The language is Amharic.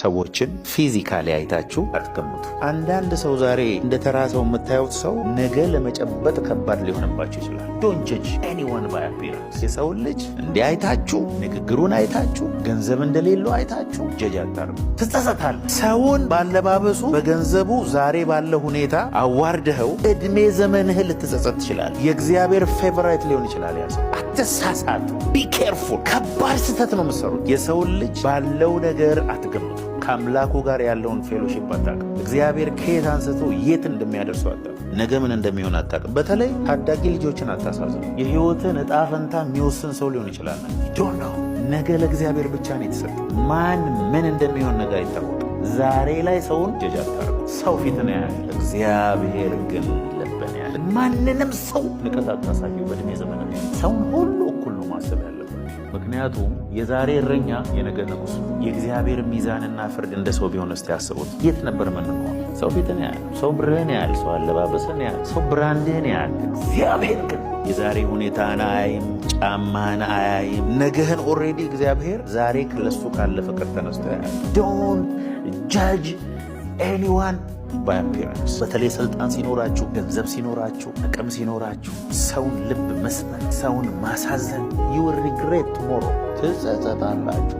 ሰዎችን ፊዚካሊ አይታችሁ አትገምቱ። አንዳንድ ሰው ዛሬ እንደ ተራ ሰው የምታዩት ሰው ነገ ለመጨበጥ ከባድ ሊሆንባችሁ ይችላል። ዶንት ጀጅ ኤኒዋን ባይ አፒራንስ። የሰውን ልጅ እንዲህ አይታችሁ ንግግሩን አይታችሁ ገንዘብ እንደሌለው አይታችሁ ጀጅ አታርጉ። ትጸጸታል። ሰውን ባለባበሱ በገንዘቡ ዛሬ ባለ ሁኔታ አዋርደኸው እድሜ ዘመንህ ልትጸጸት ትችላል። የእግዚአብሔር ፌቨራይት ሊሆን ይችላል። ያ ሰው አትሳሳቱ። ቢ ኬርፉል። ከባድ ስህተት ነው የምትሰሩት። የሰውን ልጅ ባለው ነገር አትገምቱ። ከአምላኩ ጋር ያለውን ፌሎሺፕ አታውቅም። እግዚአብሔር ከየት አንስቶ የት እንደሚያደርሰው አታውቅም። ነገ ምን እንደሚሆን አታውቅም። በተለይ ታዳጊ ልጆችን አታሳዝኑ። የህይወትን እጣ ፈንታ የሚወስን ሰው ሊሆን ይችላል። ዶንት ኖ። ነገ ለእግዚአብሔር ብቻ ነው የተሰጠ። ማን ምን እንደሚሆን ነገ አይታወቅም። ዛሬ ላይ ሰውን ጀጅ አታርጉ። ሰው ፊትን ያያል፣ እግዚአብሔር ግን ልብን ያያል። ማንንም ሰው ንቀት አታሳዩ። በእድሜ ዘመን ሰውን ሁሉ እኩል ነው ማሰብ ያለበት። ምክንያቱም የዛሬ እረኛ የነገ ንጉሥ ነው። የእግዚአብሔር ሚዛንና ፍርድ እንደ ሰው ቢሆን እስቲ ያስቡት። የት ነበር ምንሆን? ሰው ፊትን ያያል፣ ሰው ብርህን ያያል፣ ሰው አለባበስን ያያል፣ ሰው ብራንድህን ያያል። እግዚአብሔር ግን የዛሬ ሁኔታን አያይም፣ ጫማህን አያይም። ነገህን ኦልሬዲ እግዚአብሔር ዛሬ ለሱ ካለ ፍቅር ተነስቶ ያያል። ዶንት ጃጅ ኤኒዋን ባይ አፒራንስ። በተለይ ስልጣን ሲኖራችሁ፣ ገንዘብ ሲኖራችሁ፣ አቅም ሲኖራችሁ ሰውን ልብ መስጠት፣ ሰውን ማሳዘን ዩ ዊል ሪግሬት ቱሞሮ። ትጸጸታላችሁ።